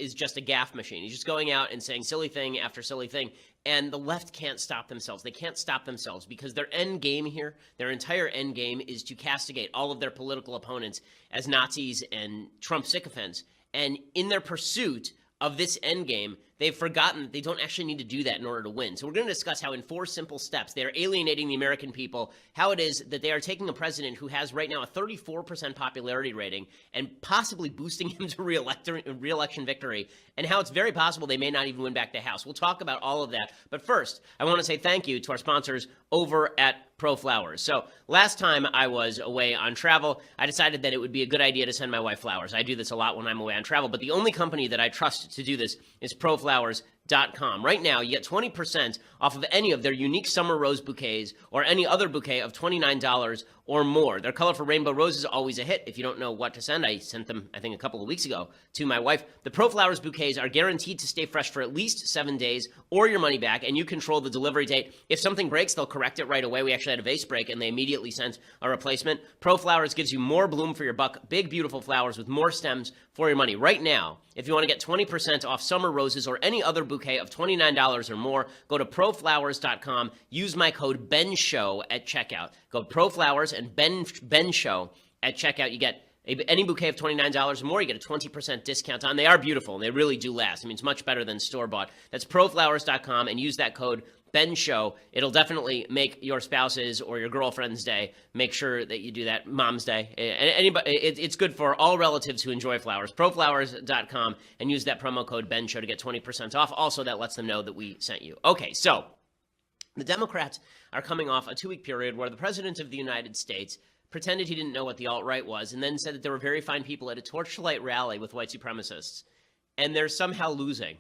is just a gaffe machine. He's just going out and saying silly thing after silly thing. And the left can't stop themselves. They can't stop themselves because their end game here, their entire end game is to castigate all of their political opponents as Nazis and Trump sycophants. And in their pursuit of this end game, they've forgotten that they don't actually need to do that in order to win. So we're going to discuss how in 4 simple steps they are alienating the American people, how it is that they are taking a president who has right now a 34% popularity rating and possibly boosting him to re-election victory, and how it's very possible they may not even win back the House. We'll talk about all of that. But first, I want to say thank you to our sponsors over at ProFlowers. So last time I was away on travel, I decided that it would be a good idea to send my wife flowers. I do this a lot when I'm away on travel, but the only company that I trust to do this is ProFlowers.com. Right now, you get 20% off of any of their unique summer rose bouquets or any other bouquet of $29 or more. Their colorful rainbow roses are always a hit. If you don't know what to send, I sent them, I think, a couple of weeks ago to my wife. The ProFlowers bouquets are guaranteed to stay fresh for at least 7 days or your money back, and you control the delivery date. If something breaks, they'll correct it right away. We actually had a vase break, and they immediately sent a replacement. ProFlowers gives you more bloom for your buck, big, beautiful flowers with more stems for your money. Right now, if you want to get 20% off summer roses or any other bouquet of $29 or more, go to proflowers.com. Use my code BENSHOW at checkout. Go ProFlowers and BenShow at checkout. You get any bouquet of $29 or more, you get a 20% discount on. They are beautiful, and they really do last. I mean, it's much better than store-bought. That's proflowers.com, and use that code BenShow. It'll definitely make your spouse's or your girlfriend's day. Make sure that you do that. Mom's Day. Anybody, it's good for all relatives who enjoy flowers. Proflowers.com, and use that promo code BenShow to get 20% off. Also, that lets them know that we sent you. Okay, so the Democrats are coming off a 2-week period where the President of the United States pretended he didn't know what the alt-right was, and then said that there were very fine people at a torchlight rally with white supremacists, and they're somehow losing.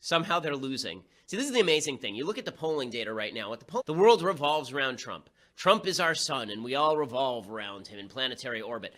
Somehow they're losing. See, this is the amazing thing. You look at the polling data right now. The world revolves around Trump. Trump is our sun, and we all revolve around him in planetary orbit.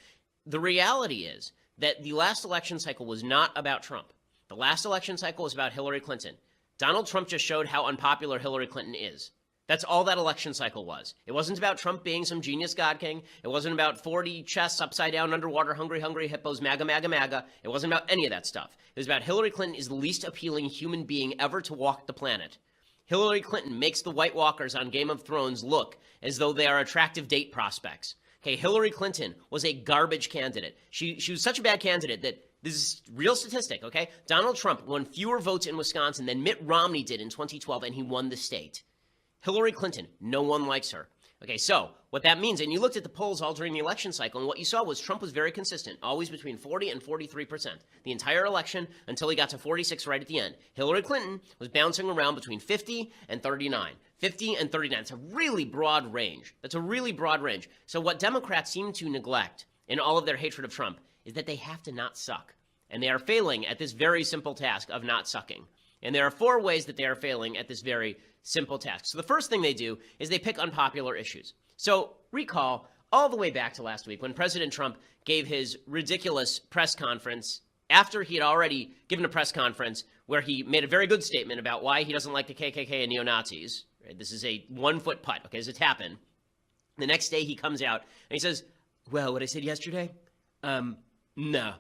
The reality is that the last election cycle was not about Trump. The last election cycle was about Hillary Clinton. Donald Trump just showed how unpopular Hillary Clinton is. That's all that election cycle was. It wasn't about Trump being some genius god king. It wasn't about 40 chests upside down underwater, hungry, hungry hippos, MAGA, MAGA, MAGA. It wasn't about any of that stuff. It was about Hillary Clinton is the least appealing human being ever to walk the planet. Hillary Clinton makes the White Walkers on Game of Thrones look as though they are attractive date prospects. Okay, Hillary Clinton was a garbage candidate. She was such a bad candidate that this is real statistic, okay? Donald Trump won fewer votes in Wisconsin than Mitt Romney did in 2012, and he won the state. Hillary Clinton, no one likes her. Okay, so what that means, and you looked at the polls all during the election cycle, and what you saw was Trump was very consistent, always between 40 and 43%, the entire election until he got to 46 right at the end. Hillary Clinton was bouncing around between 50 and 39. 50 and 39. It's a really broad range. That's a really broad range. So what Democrats seem to neglect in all of their hatred of Trump is that they have to not suck. And they are failing at this very simple task of not sucking. And there are 4 ways that they are failing at this very simple task. So the first thing they do is they pick unpopular issues. So recall all the way back to last week when President Trump gave his ridiculous press conference after he had already given a press conference where he made a very good statement about why he doesn't like the KKK and neo-Nazis. Right? This is a 1-foot putt, okay, as it's happened. The next day he comes out and he says, well, what I said yesterday? No.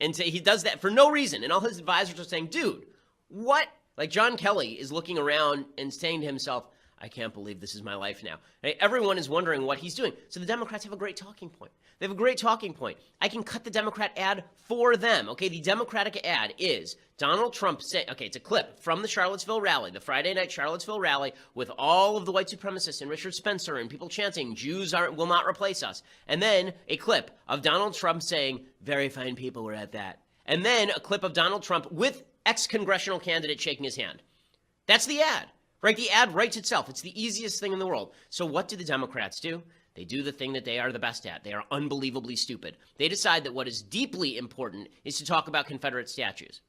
And so he does that for no reason. And all his advisors are saying, dude, what? Like John Kelly is looking around and saying to himself, I can't believe this is my life now. Right? Everyone is wondering what he's doing. So the Democrats have a great talking point. They have a great talking point. I can cut the Democrat ad for them. Okay, the Democratic ad is Donald Trump saying, okay, it's a clip from the Charlottesville rally, the Friday night Charlottesville rally with all of the white supremacists and Richard Spencer and people chanting, Jews will not replace us. And then a clip of Donald Trump saying, very fine people were at that. And then a clip of Donald Trump with ex-congressional candidate shaking his hand. That's the ad, right? The ad writes itself. It's the easiest thing in the world. So what do the Democrats do? They do the thing that they are the best at. They are unbelievably stupid. They decide that what is deeply important is to talk about Confederate statues,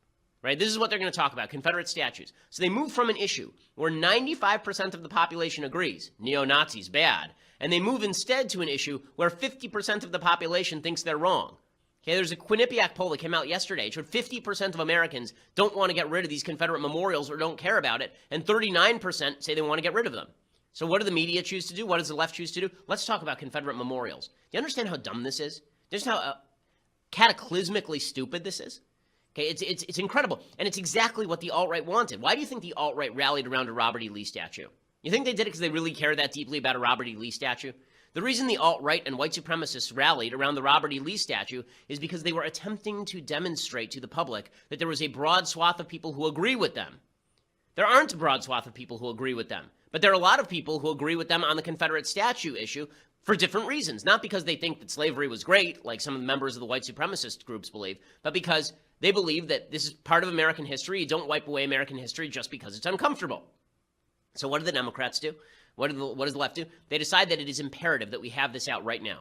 right? This is what they're going to talk about, Confederate statues. So they move from an issue where 95% of the population agrees, neo-Nazis, bad, and they move instead to an issue where 50% of the population thinks they're wrong. Okay, there's a Quinnipiac poll that came out yesterday. It showed 50% of Americans don't want to get rid of these Confederate memorials or don't care about it, and 39% say they want to get rid of them. So what do the media choose to do? What does the left choose to do? Let's talk about Confederate memorials. Do you understand how dumb this is? Do you understand how cataclysmically stupid this is? Okay, it's incredible. And it's exactly what the alt-right wanted. Why do you think the alt-right rallied around a Robert E. Lee statue? You think they did it because they really care that deeply about a Robert E. Lee statue? The reason the alt-right and white supremacists rallied around the Robert E. Lee statue is because they were attempting to demonstrate to the public that there was a broad swath of people who agree with them. There aren't a broad swath of people who agree with them, but there are a lot of people who agree with them on the Confederate statue issue for different reasons. Not because they think that slavery was great, like some of the members of the white supremacist groups believe, but because they believe that this is part of American history. You don't wipe away American history just because it's uncomfortable. So what do the Democrats do? What does the left do? They decide that it is imperative that we have this out right now.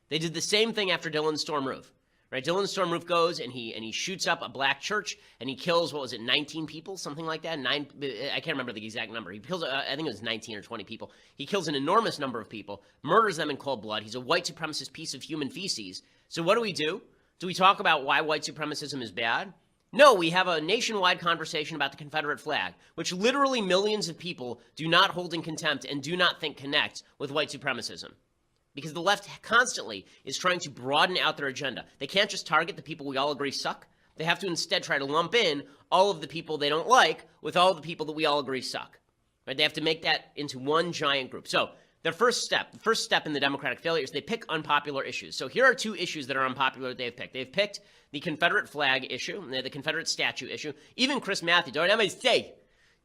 They did the same thing after Dylan Storm Roof. Right? Dylan Storm Roof goes and he shoots up a black church and he kills, 19 people, something like that. I can't remember the exact number. He kills, I think it was 19 or 20 people. He kills an enormous number of people, murders them in cold blood. He's a white supremacist piece of human feces. So what do? Do we talk about why white supremacism is bad? No, we have a nationwide conversation about the Confederate flag, which literally millions of people do not hold in contempt and do not think connects with white supremacism. Because the left constantly is trying to broaden out their agenda. They can't just target the people we all agree suck. They have to instead try to lump in all of the people they don't like with all of the people that we all agree suck. Right? They have to make that into one giant group. So the first step in the Democratic failure is they pick unpopular issues. So here are two issues that are unpopular that they've picked. They've picked the Confederate flag issue, the Confederate statue issue. Even Chris Matthews, don't ever say,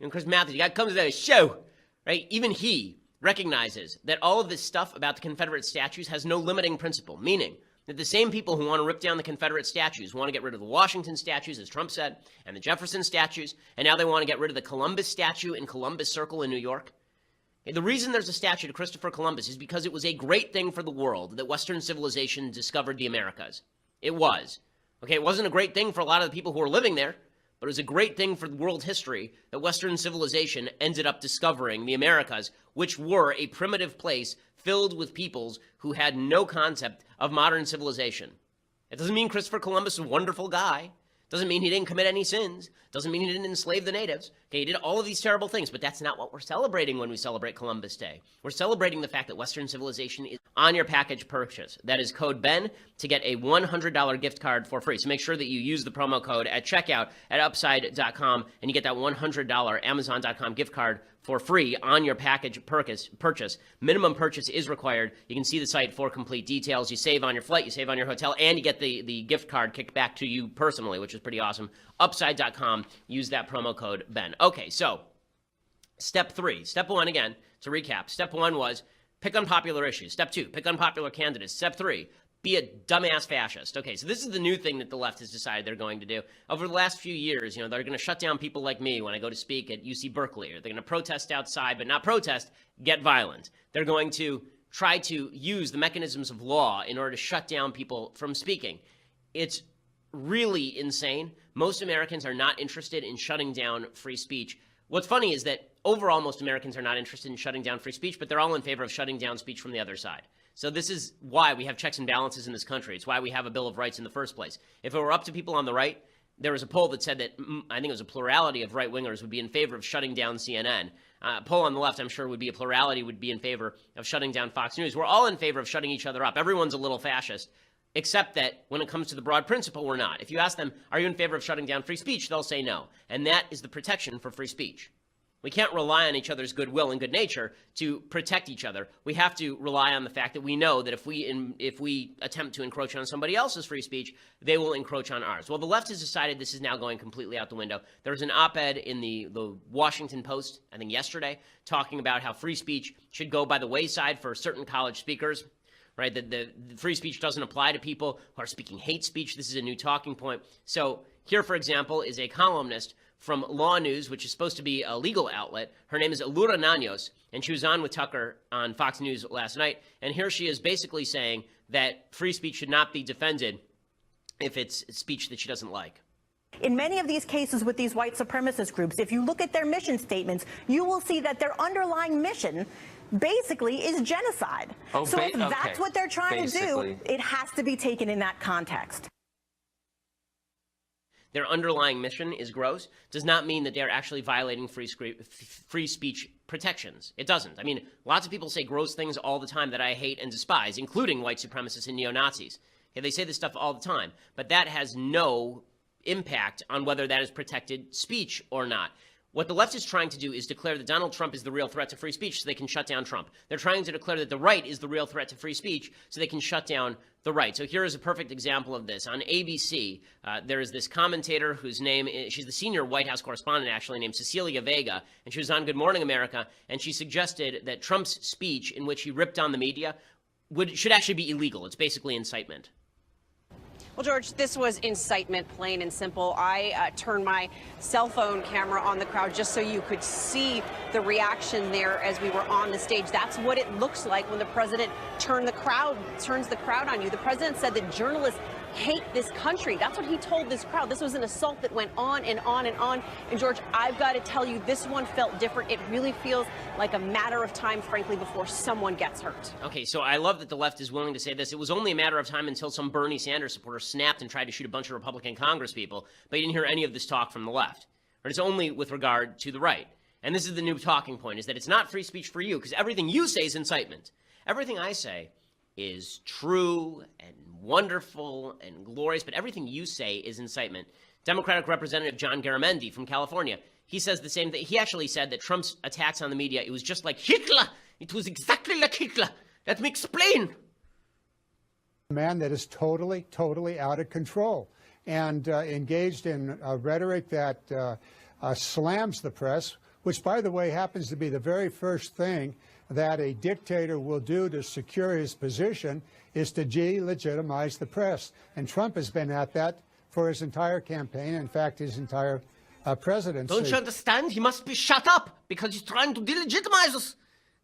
Chris Matthews, the guy comes to the show, right? Even he recognizes that all of this stuff about the Confederate statues has no limiting principle, meaning that the same people who want to rip down the Confederate statues want to get rid of the Washington statues, as Trump said, and the Jefferson statues, and now they want to get rid of the Columbus statue in Columbus Circle in New York. The reason there's a statue to Christopher Columbus is because it was a great thing for the world that Western civilization discovered the Americas. It was. Okay, it wasn't a great thing for a lot of the people who were living there, but it was a great thing for world history that Western civilization ended up discovering the Americas, which were a primitive place filled with peoples who had no concept of modern civilization. It doesn't mean Christopher Columbus is a wonderful guy. Doesn't mean he didn't commit any sins. Doesn't mean he didn't enslave the natives. Okay, he did all of these terrible things, but that's not what we're celebrating when we celebrate Columbus Day. We're celebrating the fact that Western civilization is on your package purchase. That is code BEN to get a $100 gift card for free. So make sure that you use the promo code at checkout at upside.com and you get that $100 amazon.com gift card for free on your package purchase. Minimum purchase is required. You can see the site for complete details. You save on your flight, you save on your hotel, and you get the gift card kicked back to you personally, which is pretty awesome. Upside.com, use that promo code BEN. Okay, so step 3. Step 1, again, to recap. Step 1 was pick unpopular issues. Step 2, pick unpopular candidates. Step 3, be a dumbass fascist. Okay, so this is the new thing that the left has decided they're going to do. Over the last few years, they're going to shut down people like me when I go to speak at UC Berkeley, or they're going to protest outside, but not protest, get violent. They're going to try to use the mechanisms of law in order to shut down people from speaking. It's really insane. Most Americans are not interested in shutting down free speech. What's funny is that overall, most Americans are not interested in shutting down free speech, but they're all in favor of shutting down speech from the other side. So this is why we have checks and balances in this country. It's why we have a Bill of Rights in the first place. If it were up to people on the right, there was a poll that said that I think it was a plurality of right-wingers would be in favor of shutting down CNN. A poll on the left, I'm sure, would be a plurality would be in favor of shutting down Fox News. We're all in favor of shutting each other up. Everyone's a little fascist, except that when it comes to the broad principle, we're not. If you ask them, are you in favor of shutting down free speech, they'll say no. And that is the protection for free speech. We can't rely on each other's goodwill and good nature to protect each other. We have to rely on the fact that we know that if we attempt to encroach on somebody else's free speech, they will encroach on ours. Well, the left has decided this is now going completely out the window. There was an op-ed in the Washington Post, I think yesterday, talking about how free speech should go by the wayside for certain college speakers. Right, that the free speech doesn't apply to people who are speaking hate speech. This is a new talking point. So here, for example, is a columnist from Law News, which is supposed to be a legal outlet. Her name is Elura Naños, and she was on with Tucker on Fox News last night. And here she is basically saying that free speech should not be defended if it's speech that she doesn't like. In many of these cases with these white supremacist groups, if you look at their mission statements, you will see that their underlying mission basically is genocide. So if that's what they're trying to do, it has to be taken in that context. Their underlying mission is gross does not mean that they're actually violating free speech protections. It doesn't. I mean, lots of people say gross things all the time that I hate and despise, including white supremacists and neo-Nazis. Okay, they say this stuff all the time, but that has no impact on whether that is protected speech or not. What the left is trying to do is declare that Donald Trump is the real threat to free speech so they can shut down Trump. They're trying to declare that the right is the real threat to free speech so they can shut down the right. So here is a perfect example of this. On ABC, there is this commentator whose name is, she's the senior White House correspondent, actually, named Cecilia Vega, and she was on Good Morning America, and she suggested that Trump's speech in which he ripped on the media should actually be illegal. It's basically incitement. Well, George, this was incitement, plain and simple. I turned my cell phone camera on the crowd just so you could see the reaction there as we were on the stage. That's what it looks like when the president turns the crowd on you. The president said that journalists hate this country. That's what he told this crowd. This was an assault that went on and on and on. And George, I've got to tell you, this one felt different. It really feels like a matter of time, frankly, before someone gets hurt. Okay, so I love that the left is willing to say this. It was only a matter of time until some Bernie Sanders supporter snapped and tried to shoot a bunch of Republican congresspeople, but you didn't hear any of this talk from the left. But it's only with regard to the right. And this is the new talking point, is that it's not free speech for you, because everything you say is incitement. Everything I say is true and wonderful and glorious, but everything you say is incitement. Democratic Representative John Garamendi from California, he says the same thing. He actually said that Trump's attacks on the media, it was just like Hitler. It was exactly like Hitler. Let me explain. A man that is totally out of control and engaged in rhetoric that slams the press, which, by the way, happens to be the very first thing that a dictator will do to secure his position, is to delegitimize the press. And Trump has been at that for his entire campaign, in fact, his entire presidency. Don't you understand? He must be shut up because he's trying to delegitimize us.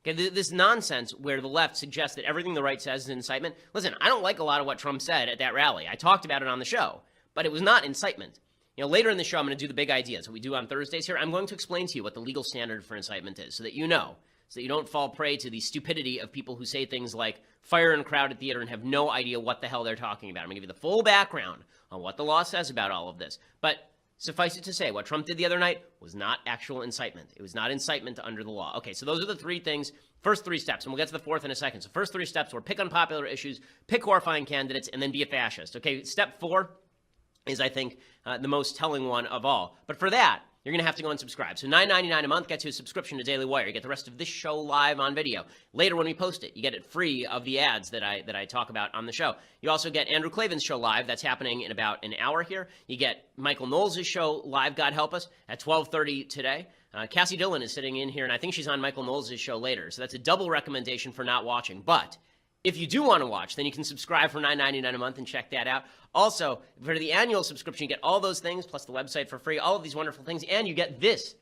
Okay, this nonsense where the left suggests that everything the right says is incitement. Listen, I don't like a lot of what Trump said at that rally. I talked about it on the show, but it was not incitement. You know, later in the show, I'm going to do the big ideas. What we do on Thursdays here, I'm going to explain to you what the legal standard for incitement is so that you know, so that you don't fall prey to the stupidity of people who say things like fire in a crowded theater and have no idea what the hell they're talking about. I'm going to give you the full background on what the law says about all of this. But suffice it to say, what Trump did the other night was not actual incitement. It was not incitement under the law. Okay, so those are the three things, first three steps, and we'll get to the fourth in a second. So first three steps were pick unpopular issues, pick horrifying candidates, and then be a fascist. Okay, step 4 is, I think, the most telling one of all. But for that, you're going to have to go and subscribe. So $9.99 a month gets you a subscription to Daily Wire. You get the rest of this show live on video. Later when we post it, you get it free of the ads that I talk about on the show. You also get Andrew Klavan's show live. That's happening in about an hour here. You get Michael Knowles' show live, God help us, at 12:30 today. Cassie Dillon is sitting in here, and I think she's on Michael Knowles' show later. So that's a double recommendation for not watching. But if you do want to watch, then you can subscribe for $9.99 a month and check that out. Also, for the annual subscription, you get all those things, plus the website for free, all of these wonderful things, and you get this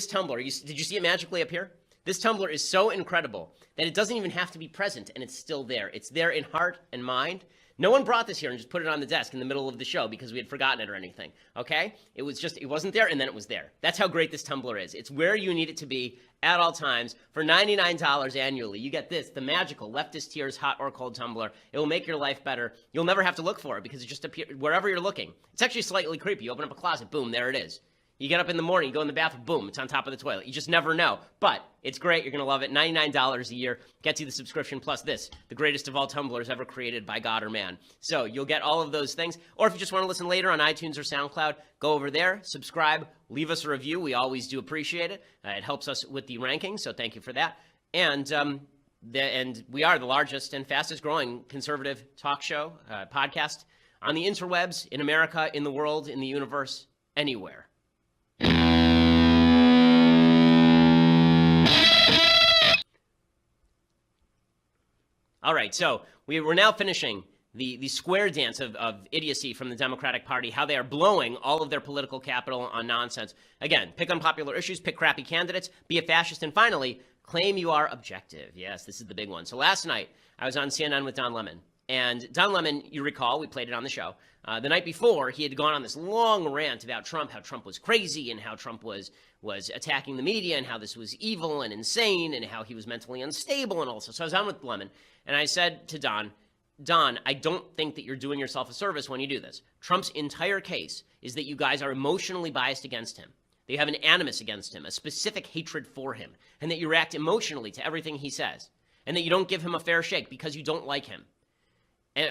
tumbler. Did you see it magically appear? This tumbler is so incredible that it doesn't even have to be present, and it's still there. It's there in heart and mind. No one brought this here and just put it on the desk in the middle of the show because we had forgotten it or anything, okay? It wasn't there, and then it was there. That's how great this tumbler is. It's where you need it to be at all times. For $99 annually, you get this, the magical Leftist Tears hot or cold tumbler. It will make your life better. You'll never have to look for it because it just appears wherever you're looking. It's actually slightly creepy. You open up a closet, boom, there it is. You get up in the morning, you go in the bathroom, boom, it's on top of the toilet. You just never know. But it's great. You're going to love it. $99 a year gets you the subscription plus this, the greatest of all tumblers ever created by God or man. So you'll get all of those things. Or if you just want to listen later on iTunes or SoundCloud, go over there, subscribe, leave us a review. We always do appreciate it. It helps us with the rankings, so thank you for that. And we are the largest and fastest growing conservative talk show, podcast on the interwebs, in America, in the world, in the universe, anywhere. All right, so we're now finishing the square dance of idiocy from the Democratic Party, how they are blowing all of their political capital on nonsense. Again, pick unpopular issues, pick crappy candidates, be a fascist, and finally, claim you are objective. Yes, this is the big one. So last night, I was on CNN with Don Lemon. And Don Lemon, you recall, we played it on the show. The night before, he had gone on this long rant about Trump, how Trump was crazy and how Trump was attacking the media and how this was evil and insane and how he was mentally unstable and all. So I was on with Lemon, and I said to Don, I don't think that you're doing yourself a service when you do this. Trump's entire case is that you guys are emotionally biased against him. That you have an animus against him, a specific hatred for him, and that you react emotionally to everything he says, and that you don't give him a fair shake because you don't like him.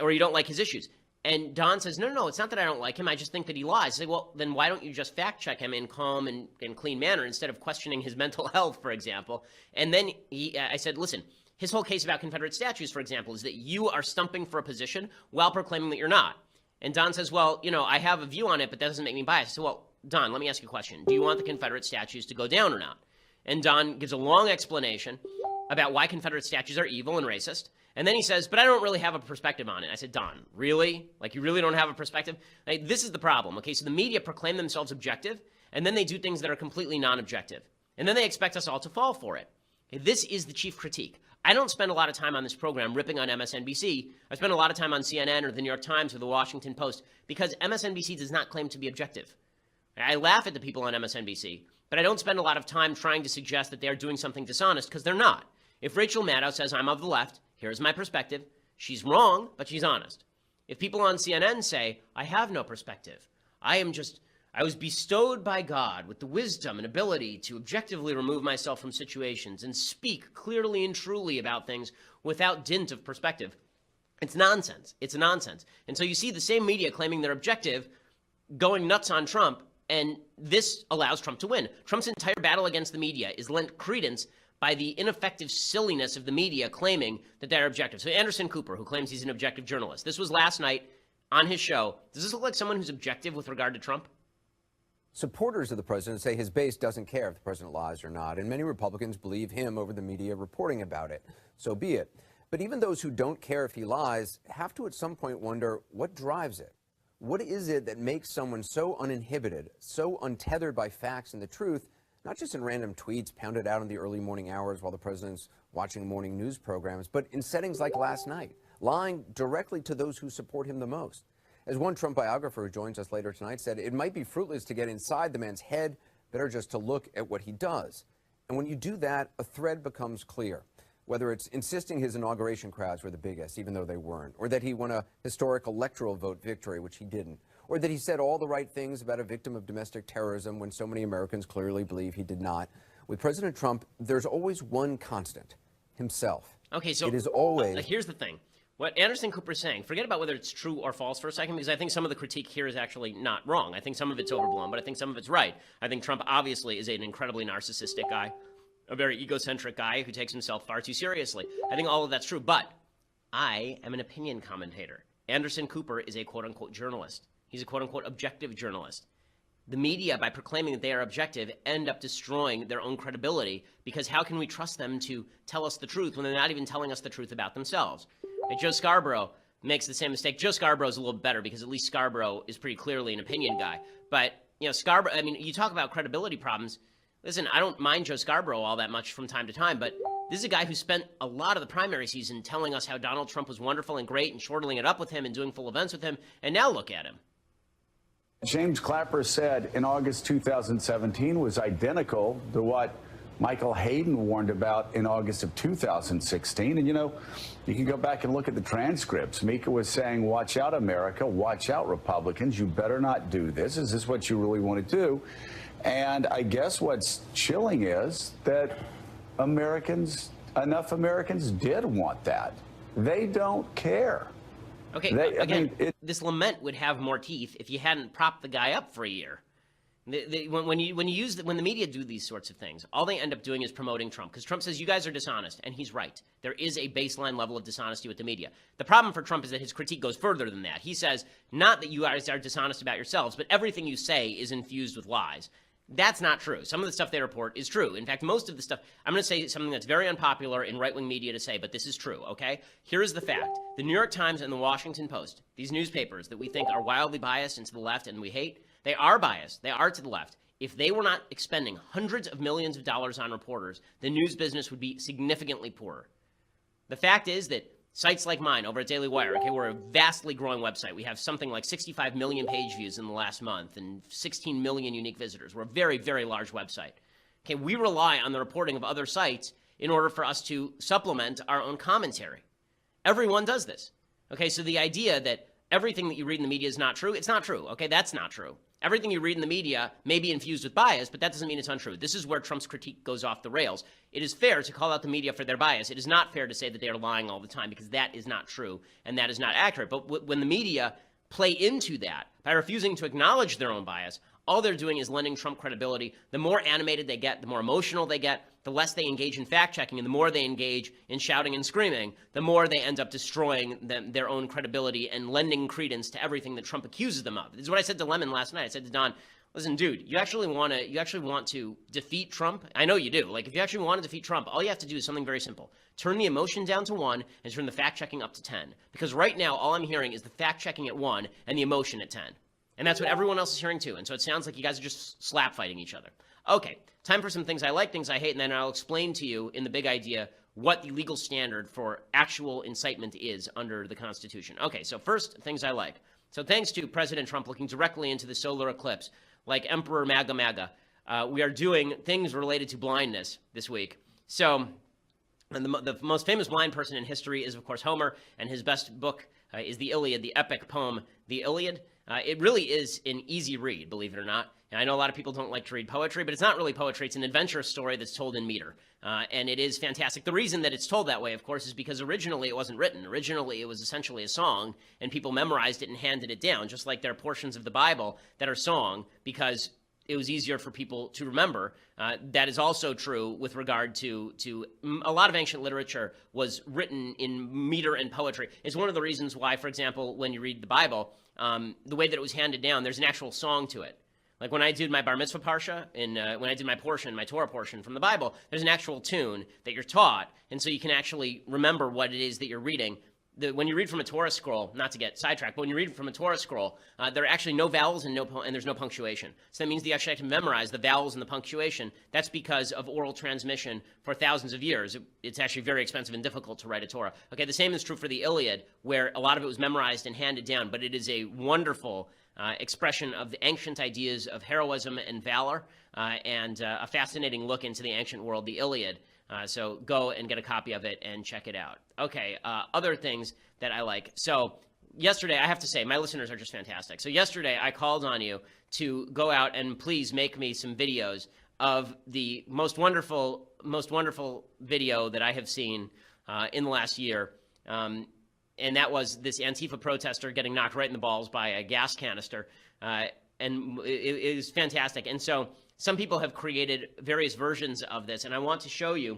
Or you don't like his issues. And Don says, no, it's not that I don't like him. I just think that he lies. I say, well, then why don't you just fact check him in calm and clean manner instead of questioning his mental health, for example? And then I said, listen, his whole case about Confederate statues, for example, is that you are stumping for a position while proclaiming that you're not. And Don says, well, I have a view on it, but that doesn't make me biased. So, well, Don, let me ask you a question. Do you want the Confederate statues to go down or not? And Don gives a long explanation about why Confederate statues are evil and racist. And then he says, but I don't really have a perspective on it. I said, Don, really? Like, you really don't have a perspective? Like, this is the problem, okay? So the media proclaim themselves objective, and then they do things that are completely non-objective. And then they expect us all to fall for it. Okay, this is the chief critique. I don't spend a lot of time on this program ripping on MSNBC. I spend a lot of time on CNN or the New York Times or the Washington Post because MSNBC does not claim to be objective. I laugh at the people on MSNBC, but I don't spend a lot of time trying to suggest that they're doing something dishonest because they're not. If Rachel Maddow says, I'm of the left, here's my perspective, she's wrong, but she's honest. If people on CNN say, I have no perspective, I was bestowed by God with the wisdom and ability to objectively remove myself from situations and speak clearly and truly about things without dint of perspective. It's nonsense. It's nonsense. And so you see the same media claiming they're objective going nuts on Trump, and this allows Trump to win. Trump's entire battle against the media is lent credence by the ineffective silliness of the media claiming that they're objective. So Anderson Cooper, who claims he's an objective journalist, this was last night on his show. Does this look like someone who's objective with regard to Trump? Supporters of the president say his base doesn't care if the president lies or not, and many Republicans believe him over the media reporting about it. So be it. But even those who don't care if he lies have to at some point wonder what drives it. What is it that makes someone so uninhibited, so untethered by facts and the truth, not just in random tweets pounded out in the early morning hours while the president's watching morning news programs, but in settings like last night, lying directly to those who support him the most? As one Trump biographer who joins us later tonight said, it might be fruitless to get inside the man's head, better just to look at what he does. And when you do that, a thread becomes clear. Whether it's insisting his inauguration crowds were the biggest, even though they weren't, or that he won a historic electoral vote victory, which he didn't, or that he said all the right things about a victim of domestic terrorism when so many Americans clearly believe he did not. With President Trump, there's always one constant, himself. Okay, so it is always... here's the thing. What Anderson Cooper is saying, forget about whether it's true or false for a second, because I think some of the critique here is actually not wrong. I think some of it's overblown, but I think some of it's right. I think Trump obviously is an incredibly narcissistic guy, a very egocentric guy who takes himself far too seriously. I think all of that's true, but I am an opinion commentator. Anderson Cooper is a quote-unquote journalist. He's a quote-unquote objective journalist. The media, by proclaiming that they are objective, end up destroying their own credibility, because how can we trust them to tell us the truth when they're not even telling us the truth about themselves? And Joe Scarborough makes the same mistake. Joe Scarborough's a little better because at least Scarborough is pretty clearly an opinion guy. But, Scarborough, you talk about credibility problems. Listen, I don't mind Joe Scarborough all that much from time to time, but this is a guy who spent a lot of the primary season telling us how Donald Trump was wonderful and great and chortling it up with him and doing full events with him. And now look at him. James Clapper said in August 2017 was identical to what Michael Hayden warned about in August of 2016. And, you can go back and look at the transcripts. Mika was saying, watch out, America, watch out, Republicans. You better not do this. Is this what you really want to do? And I guess what's chilling is that enough Americans did want that. They don't care. Okay, this lament would have more teeth if you hadn't propped the guy up for a year. When the media do these sorts of things, all they end up doing is promoting Trump, because Trump says you guys are dishonest, and he's right. There is a baseline level of dishonesty with the media. The problem for Trump is that his critique goes further than that. He says not that you guys are dishonest about yourselves, but everything you say is infused with lies. That's not true. Some of the stuff they report is true. In fact, most of the stuff, I'm going to say something that's very unpopular in right-wing media to say, but this is true, okay? Here is the fact. The New York Times and the Washington Post, these newspapers that we think are wildly biased and to the left and we hate, they are biased. They are to the left. If they were not expending hundreds of millions of dollars on reporters, the news business would be significantly poorer. The fact is that sites like mine over at Daily Wire, okay, we're a vastly growing website. We have something like 65 million page views in the last month and 16 million unique visitors. We're a very, very large website. Okay, we rely on the reporting of other sites in order for us to supplement our own commentary. Everyone does this. Okay, so the idea that everything that you read in the media is not true, it's not true. Okay, that's not true. Everything you read in the media may be infused with bias, but that doesn't mean it's untrue. This is where Trump's critique goes off the rails. It is fair to call out the media for their bias. It is not fair to say that they are lying all the time, because that is not true and that is not accurate. But when the media play into that by refusing to acknowledge their own bias, all they're doing is lending Trump credibility. The more animated they get, the more emotional they get, the less they engage in fact-checking, and the more they engage in shouting and screaming, the more they end up destroying their own credibility and lending credence to everything that Trump accuses them of. This is what I said to Lemon last night. I said to Don, listen, dude, you actually want to defeat Trump? I know you do. Like, if you actually want to defeat Trump, all you have to do is something very simple. Turn the emotion down to 1 and turn the fact-checking up to 10. Because right now, all I'm hearing is the fact-checking at 1 and the emotion at 10. And that's what everyone else is hearing too. And so it sounds like you guys are just slap fighting each other. Okay, time for some things I like, things I hate, and then I'll explain to you in the big idea what the legal standard for actual incitement is under the Constitution. Okay, so first, things I like. So thanks to President Trump looking directly into the solar eclipse, like Emperor MAGA MAGA, we are doing things related to blindness this week. So the most famous blind person in history is, of course, Homer, and his best book is the Iliad, the epic poem, the Iliad. It really is an easy read, believe it or not. And I know a lot of people don't like to read poetry, but it's not really poetry. It's an adventure story that's told in meter. And it is fantastic. The reason that it's told that way, of course, is because originally it wasn't written. Originally, it was essentially a song, and people memorized it and handed it down, just like there are portions of the Bible that are song because it was easier for people to remember. That is also true with regard to a lot of ancient literature was written in meter and poetry. It's one of the reasons why, for example, when you read the Bible, the way that it was handed down, there's an actual song to it. Like when I did my bar mitzvah parsha, and when I did my Torah portion from the Bible, there's an actual tune that you're taught, and so you can actually remember what it is that you're reading. When you read from a Torah scroll, not to get sidetracked, but when you read from a Torah scroll, there are actually no vowels and there's no punctuation. So that means that you actually have to memorize the vowels and the punctuation. That's because of oral transmission for thousands of years. It's actually very expensive and difficult to write a Torah. Okay, the same is true for the Iliad, where a lot of it was memorized and handed down, but it is a wonderful expression of the ancient ideas of heroism and valor, and a fascinating look into the ancient world, the Iliad. So go and get a copy of it and check it out. Okay, other things that I like. So yesterday, I have to say, my listeners are just fantastic. So yesterday, I called on you to go out and please make me some videos of the most wonderful video that I have seen in the last year. And that was this Antifa protester getting knocked right in the balls by a gas canister. And it was fantastic. And so some people have created various versions of this, and I want to show you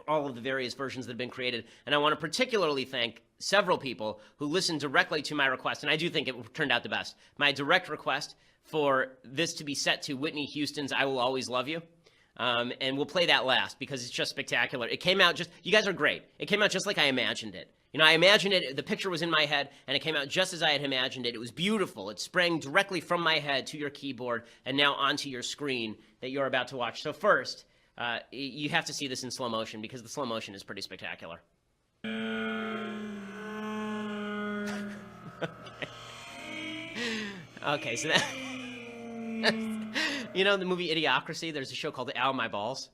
all of the various versions that have been created. And I want to particularly thank several people who listened directly to my request, and I do think it turned out the best. My direct request for this to be set to Whitney Houston's I Will Always Love You. And we'll play that last because it's just spectacular. It came out you guys are great. It came out just like I imagined it. You know, I imagined it, the picture was in my head, and it came out just as I had imagined it. It was beautiful. It sprang directly from my head to your keyboard and now onto your screen that you're about to watch. So first, you have to see this in slow motion because the slow motion is pretty spectacular. Okay, so that... You know, in the movie Idiocracy, there's a show called Ow, My Balls.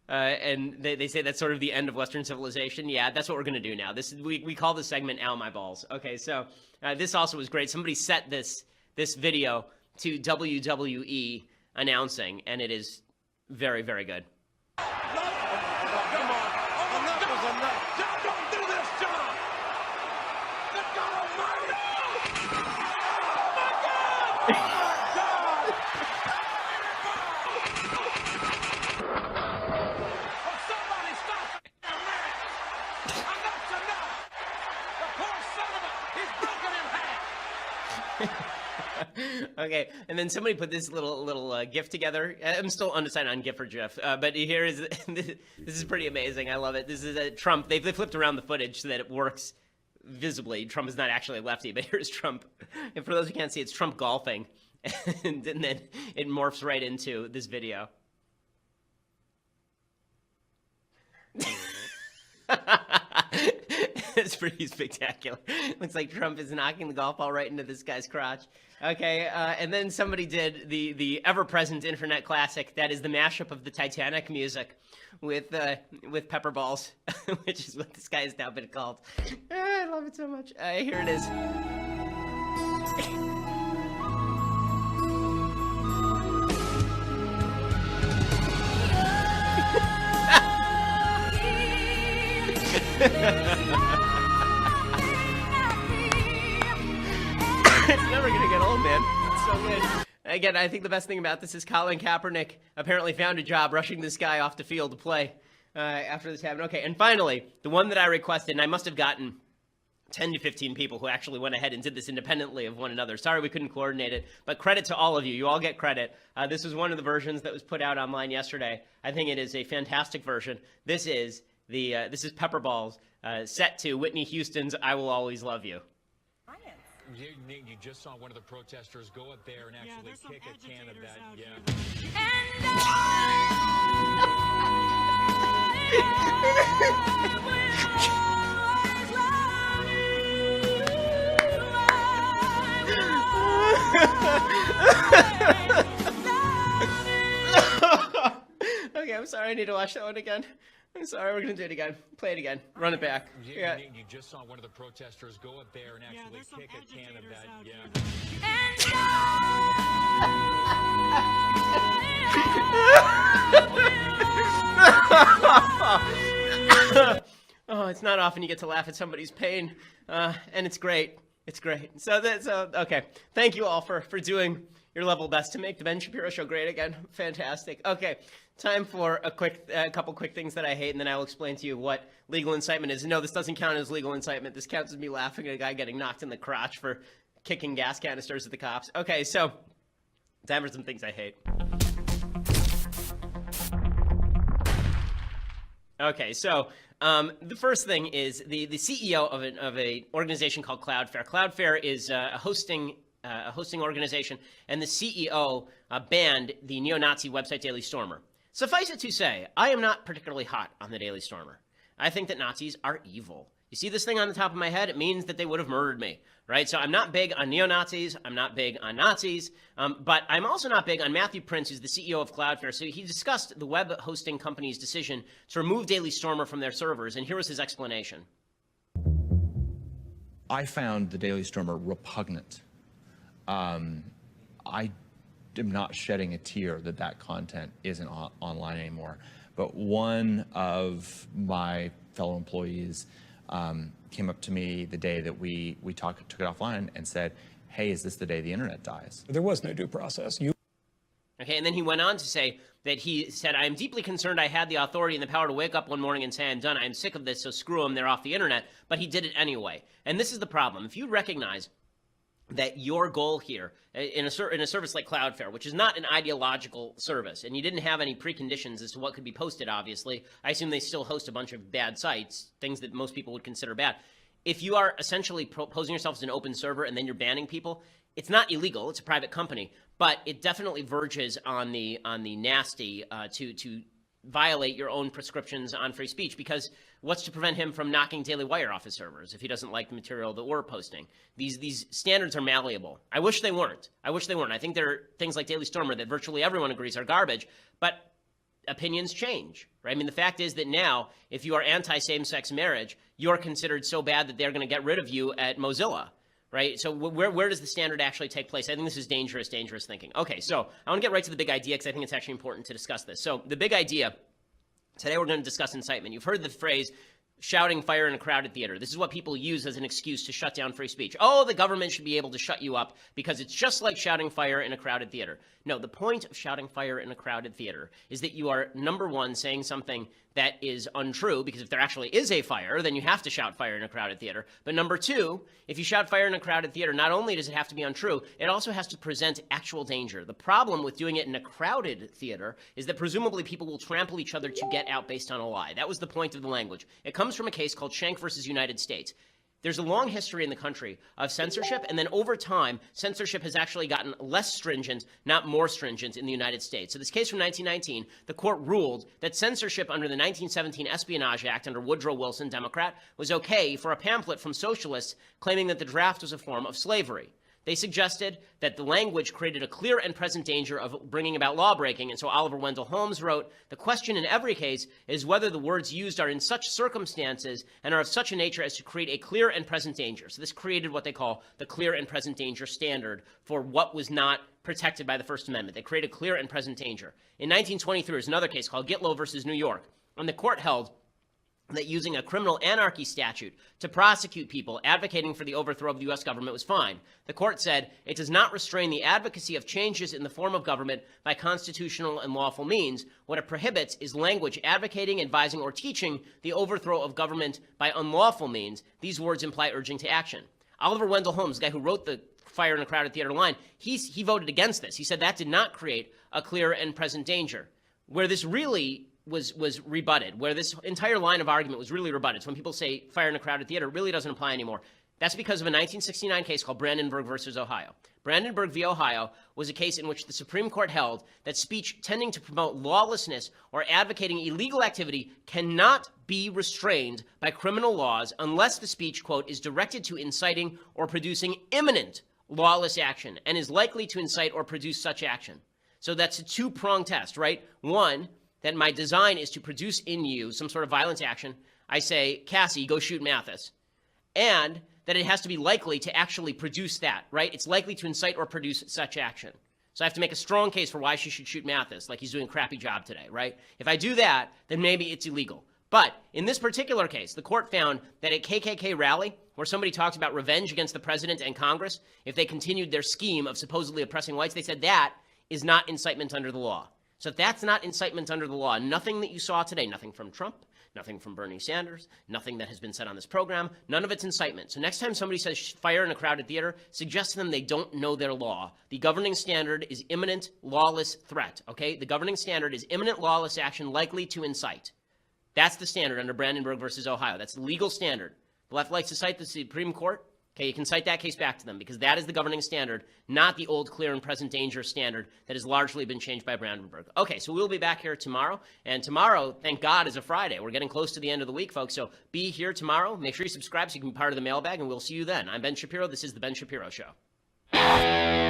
And they say that's sort of the end of Western civilization. Yeah, that's what we're going to do now. We call this segment Ow, My Balls. Okay, so this also was great. Somebody set this video to WWE announcing, and it is very, very good. Come on. Enough is enough. John, don't do this, John. Good God Almighty. Oh, my God. Okay, and then somebody put this little GIF together. I'm still undecided on GIF or GIF, but here is this is pretty amazing. I love it. This is Trump. They flipped around the footage so that it works visibly. Trump is not actually a lefty, but here's Trump. And for those who can't see, it's Trump golfing, and then it morphs right into this video. It's pretty spectacular. Looks like Trump is knocking the golf ball right into this guy's crotch. Okay, and then somebody did the ever-present internet classic, that is the mashup of the Titanic music with pepper balls, which is what this guy has now been called. I love it so much. Here it is. again, I think the best thing about this is Colin Kaepernick apparently found a job rushing this guy off the field to play after this happened. Okay, and finally, the one that I requested, and I must have gotten 10 to 15 people who actually went ahead and did this independently of one another. Sorry we couldn't coordinate it, but credit to all of you. You all get credit. This was one of the versions that was put out online yesterday. I think it is a fantastic version. This is Pepper Balls set to Whitney Houston's "I Will Always Love You." You just saw one of the protesters go up there and actually kick a can of that. Yeah. Okay, I'm sorry. I need to watch that one again. I'm sorry. We're gonna do it again. Play it again. Run it back. Yeah. You just saw one of the protesters go up there and actually kick a can of that. Yeah. Oh, it's not often you get to laugh at somebody's pain, and it's great. It's great. So okay. Thank you all for doing your level best to make the Ben Shapiro Show great again. Fantastic. Okay, time for a couple quick things that I hate, and then I'll explain to you what legal incitement is. No, this doesn't count as legal incitement. This counts as me laughing at a guy getting knocked in the crotch for kicking gas canisters at the cops. Okay, so time for some things I hate. Okay, so the first thing is the CEO of an organization called Cloudflare. Cloudflare is a hosting organization, and the CEO banned the neo-Nazi website Daily Stormer. Suffice it to say, I am not particularly hot on the Daily Stormer. I think that Nazis are evil. You see this thing on the top of my head? It means that they would have murdered me, right? So I'm not big on neo-Nazis. I'm not big on Nazis. But I'm also not big on Matthew Prince, who's the CEO of Cloudflare. So he discussed the web hosting company's decision to remove Daily Stormer from their servers, and here was his explanation. I found the Daily Stormer repugnant. I am not shedding a tear that content isn't online anymore. But one of my fellow employees came up to me the day that we took it offline and said, hey, is this the day the internet dies? There was no due process. Okay, and then he went on to say that he said, I am deeply concerned I had the authority and the power to wake up one morning and say, I'm done, I'm sick of this, so screw them, they're off the internet. But he did it anyway. And this is the problem. If you recognize that your goal here in a service like Cloudflare, which is not an ideological service, and you didn't have any preconditions as to what could be posted, obviously. I assume they still host a bunch of bad sites, things that most people would consider bad. If you are essentially posing yourself as an open server and then you're banning people, it's not illegal. It's a private company, but it definitely verges on the nasty to violate your own prescriptions on free speech, because what's to prevent him from knocking Daily Wire off his servers if he doesn't like the material that we're posting? These standards are malleable. I wish they weren't. I think there are things like Daily Stormer that virtually everyone agrees are garbage, but opinions change, right? I mean, the fact is that now, if you are anti-same-sex marriage, you're considered so bad that they're going to get rid of you at Mozilla, right? So where does the standard actually take place? I think this is dangerous thinking. Okay, so I want to get right to the big idea because I think it's actually important to discuss this. So the big idea, today we're going to discuss incitement. You've heard the phrase, shouting fire in a crowded theater. This is what people use as an excuse to shut down free speech. Oh, the government should be able to shut you up because it's just like shouting fire in a crowded theater. No, the point of shouting fire in a crowded theater is that you are, number one, saying something that is untrue, because if there actually is a fire, then you have to shout fire in a crowded theater. But number two, if you shout fire in a crowded theater, not only does it have to be untrue, it also has to present actual danger. The problem with doing it in a crowded theater is that presumably people will trample each other to get out based on a lie. That was the point of the language. It comes from a case called Schenck versus United States. There's a long history in the country of censorship, and then over time, censorship has actually gotten less stringent, not more stringent in the United States. So this case from 1919, the court ruled that censorship under the 1917 Espionage Act under Woodrow Wilson, Democrat, was okay for a pamphlet from socialists claiming that the draft was a form of slavery. They suggested that the language created a clear and present danger of bringing about lawbreaking, and so Oliver Wendell Holmes wrote, the question in every case is whether the words used are in such circumstances and are of such a nature as to create a clear and present danger. So this created what they call the clear and present danger standard for what was not protected by the First Amendment. They created clear and present danger. In 1923, there's another case called Gitlow versus New York, and the court held that using a criminal anarchy statute to prosecute people advocating for the overthrow of the U.S. government was fine. The court said it does not restrain the advocacy of changes in the form of government by constitutional and lawful means. What it prohibits is language advocating, advising, or teaching the overthrow of government by unlawful means. These words imply urging to action. Oliver Wendell Holmes, the guy who wrote the Fire in a Crowded Theater line, he voted against this. He said that did not create a clear and present danger. Where this really was rebutted, where this entire line of argument was really rebutted. So when people say fire in a crowded theater, it really doesn't apply anymore. That's because of a 1969 case called Brandenburg versus Ohio. Brandenburg v. Ohio was a case in which the Supreme Court held that speech tending to promote lawlessness or advocating illegal activity cannot be restrained by criminal laws unless the speech, quote, is directed to inciting or producing imminent lawless action and is likely to incite or produce such action. So that's a two-pronged test, right? One, that my design is to produce in you some sort of violent action. I say, Cassie, go shoot Mathis. And that it has to be likely to actually produce that, right? It's likely to incite or produce such action. So I have to make a strong case for why she should shoot Mathis, like he's doing a crappy job today, right? If I do that, then maybe it's illegal. But in this particular case, the court found that at KKK rally, where somebody talks about revenge against the president and Congress, if they continued their scheme of supposedly oppressing whites, they said that is not incitement under the law. So if that's not incitement under the law, nothing that you saw today, nothing from Trump, nothing from Bernie Sanders, nothing that has been said on this program, none of it's incitement. So next time somebody says fire in a crowded theater, suggest to them they don't know their law. The governing standard is imminent lawless threat, okay? The governing standard is imminent lawless action likely to incite. That's the standard under Brandenburg versus Ohio. That's the legal standard. The left likes to cite the Supreme Court. Okay, you can cite that case back to them because that is the governing standard, not the old clear and present danger standard that has largely been changed by Brandenburg. Okay, so we'll be back here tomorrow. And tomorrow, thank God, is a Friday. We're getting close to the end of the week, folks. So be here tomorrow. Make sure you subscribe so you can be part of the mailbag, and we'll see you then. I'm Ben Shapiro. This is The Ben Shapiro Show.